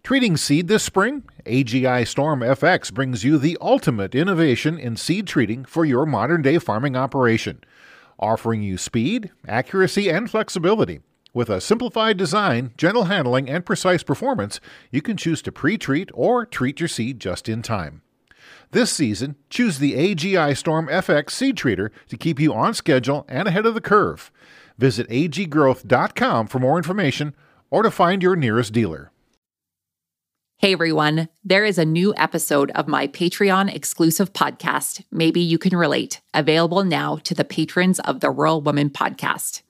Treating seed this spring? AGI Storm FX brings you the ultimate innovation in seed treating for your modern-day farming operation, offering you speed, accuracy, and flexibility. With a simplified design, gentle handling, and precise performance, you can choose to pre-treat or treat your seed just in time. This season, choose the AGI Storm FX seed treater to keep you on schedule and ahead of the curve. Visit aggrowth.com for more information or to find your nearest dealer. Hey everyone, there is a new episode of my Patreon exclusive podcast, Maybe You Can Relate, available now to the patrons of the Rural Woman Podcast.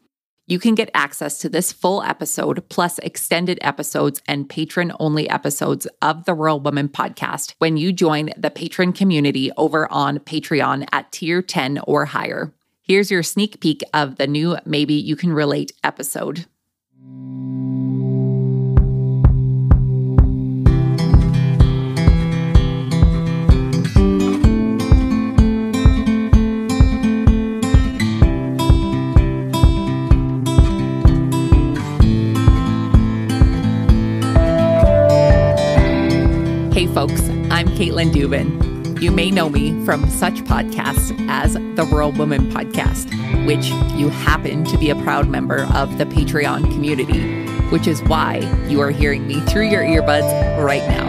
You can get access to this full episode, plus extended episodes and patron-only episodes of the Rural Woman Podcast when you join the patron community over on Patreon at tier 10 or higher. Here's your sneak peek of the new Maybe You Can Relate episode. Hey folks, I'm Caitlin Dubin. You may know me from such podcasts as the Rural Woman Podcast, which you happen to be a proud member of the Patreon community, which is why you are hearing me through your earbuds right now.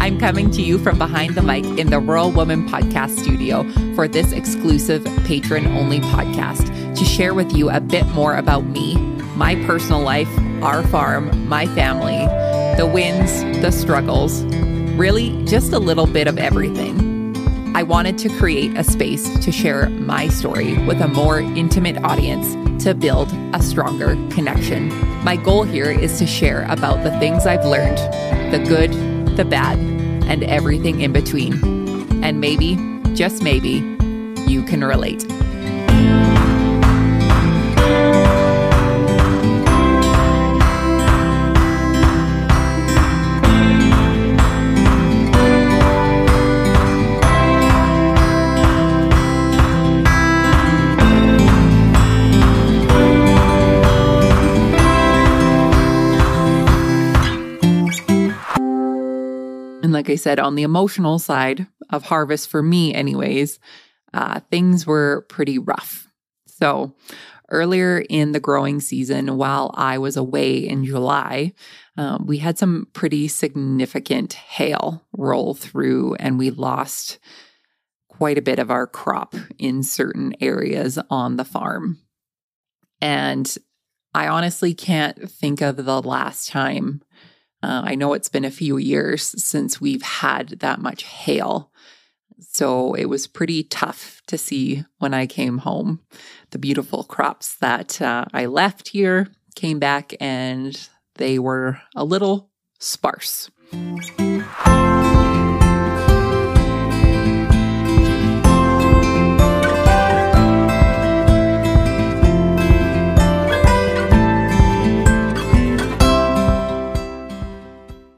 I'm coming to you from behind the mic in the Rural Woman Podcast studio for this exclusive patron-only podcast to share with you a bit more about me, my personal life, our farm, my family, the wins, the struggles, really just a little bit of everything. I wanted to create a space to share my story with a more intimate audience to build a stronger connection. My goal here is to share about the things I've learned, the good, the bad, and everything in between. And maybe, just maybe, you can relate. And like I said, on the emotional side of harvest, for me anyways, things were pretty rough. So earlier in the growing season, while I was away in July, we had some pretty significant hail roll through and we lost quite a bit of our crop in certain areas on the farm. And I honestly can't think of the last time. I know it's been a few years since we've had that much hail. So it was pretty tough to see when I came home. The beautiful crops that I left here came back and they were a little sparse.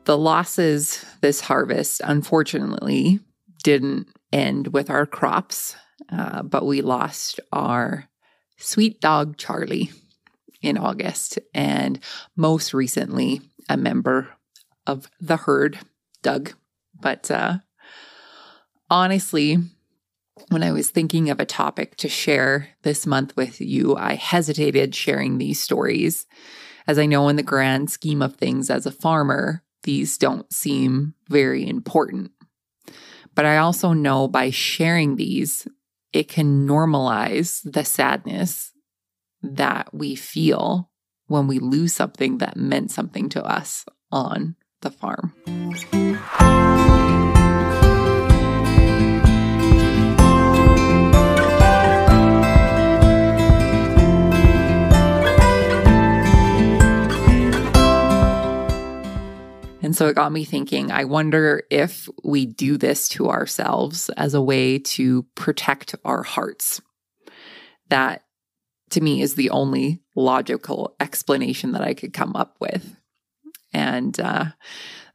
The losses this harvest, unfortunately, didn't end with our crops, but we lost our sweet dog, Charlie, in August, and most recently, a member of the herd, Doug. But honestly, when I was thinking of a topic to share this month with you, I hesitated sharing these stories, as I know in the grand scheme of things as a farmer, these don't seem very important. But I also know by sharing these, it can normalize the sadness that we feel when we lose something that meant something to us on the farm. And so it got me thinking, I wonder if we do this to ourselves as a way to protect our hearts. That, to me, is the only logical explanation that I could come up with. And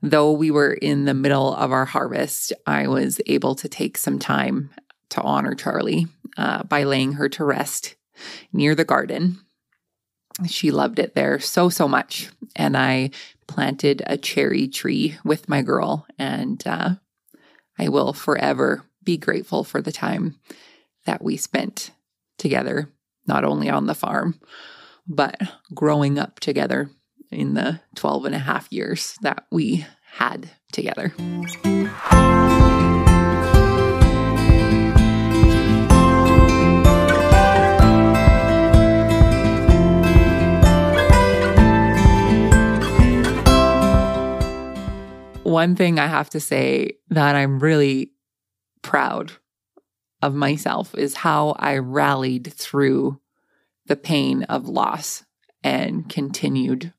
though we were in the middle of our harvest, I was able to take some time to honor Charlie by laying her to rest near the garden. She loved it there so much. And I planted a cherry tree with my girl, and I will forever be grateful for the time that we spent together, not only on the farm, but growing up together in the 12 and a half years that we had together. One thing I have to say that I'm really proud of myself is how I rallied through the pain of loss and continued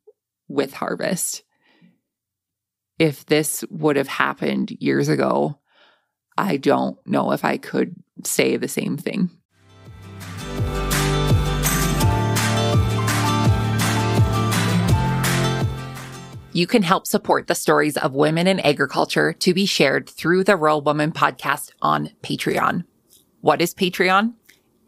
with harvest. If this would have happened years ago, I don't know if I could say the same thing. You can help support the stories of women in agriculture to be shared through the Rural Woman podcast on Patreon. What is Patreon?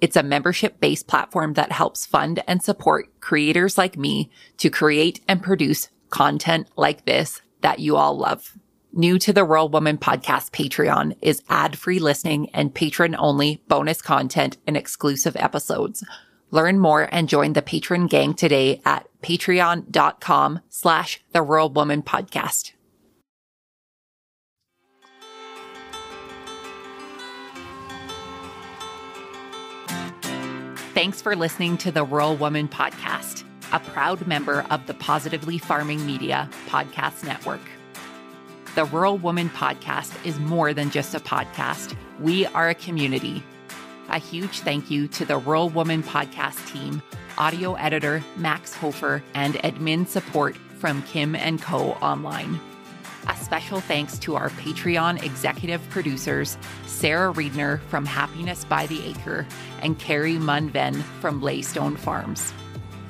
It's a membership-based platform that helps fund and support creators like me to create and produce content like this that you all love. New to the Rural Woman podcast Patreon is ad-free listening and patron-only bonus content and exclusive episodes. Learn more and join the patron gang today at patreon.com/The Rural Woman Podcast. Thanks for listening to the Rural Woman Podcast, a proud member of the Positively Farming Media Podcast Network. The Rural Woman Podcast is more than just a podcast. We are a community. A huge thank you to the Rural Woman Podcast team, audio editor Max Hofer, and admin support from Kim & Co. Online. A special thanks to our Patreon executive producers, Sarah Riedner from Happiness by the Acre and Carrie Munven from Laystone Farms.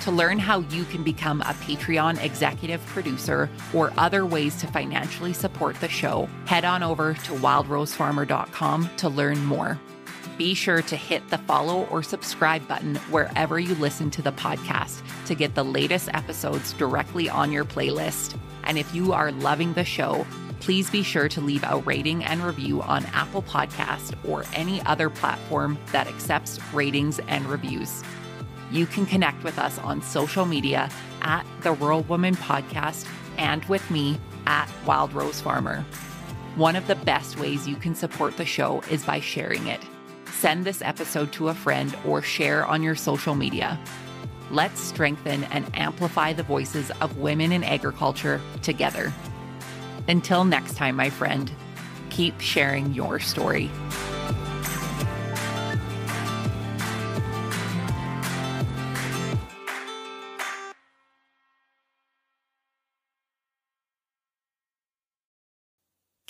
To learn how you can become a Patreon executive producer or other ways to financially support the show, head on over to wildrosefarmer.com to learn more. Be sure to hit the follow or subscribe button wherever you listen to the podcast to get the latest episodes directly on your playlist. And if you are loving the show, please be sure to leave a rating and review on Apple Podcast or any other platform that accepts ratings and reviews. You can connect with us on social media at The Rural Woman Podcast and with me at Wild Rose Farmer. One of the best ways you can support the show is by sharing it. Send this episode to a friend or share on your social media. Let's strengthen and amplify the voices of women in agriculture together. Until next time, my friend, keep sharing your story.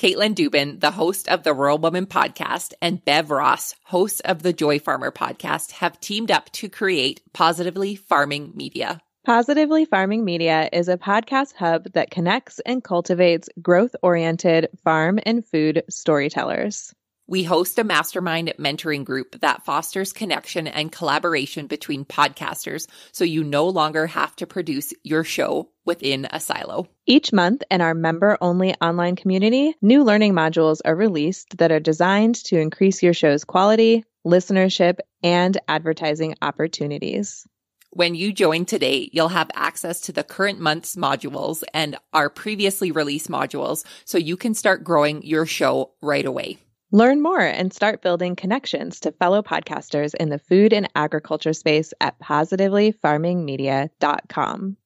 Caitlin Dubin, the host of the Rural Woman Podcast, and Bev Ross, host of the Joy Farmer Podcast, have teamed up to create Positively Farming Media. Positively Farming Media is a podcast hub that connects and cultivates growth-oriented farm and food storytellers. We host a mastermind mentoring group that fosters connection and collaboration between podcasters so you no longer have to produce your show within a silo. Each month in our member-only online community, new learning modules are released that are designed to increase your show's quality, listenership, and advertising opportunities. When you join today, you'll have access to the current month's modules and our previously released modules so you can start growing your show right away. Learn more and start building connections to fellow podcasters in the food and agriculture space at positivelyfarmingmedia.com.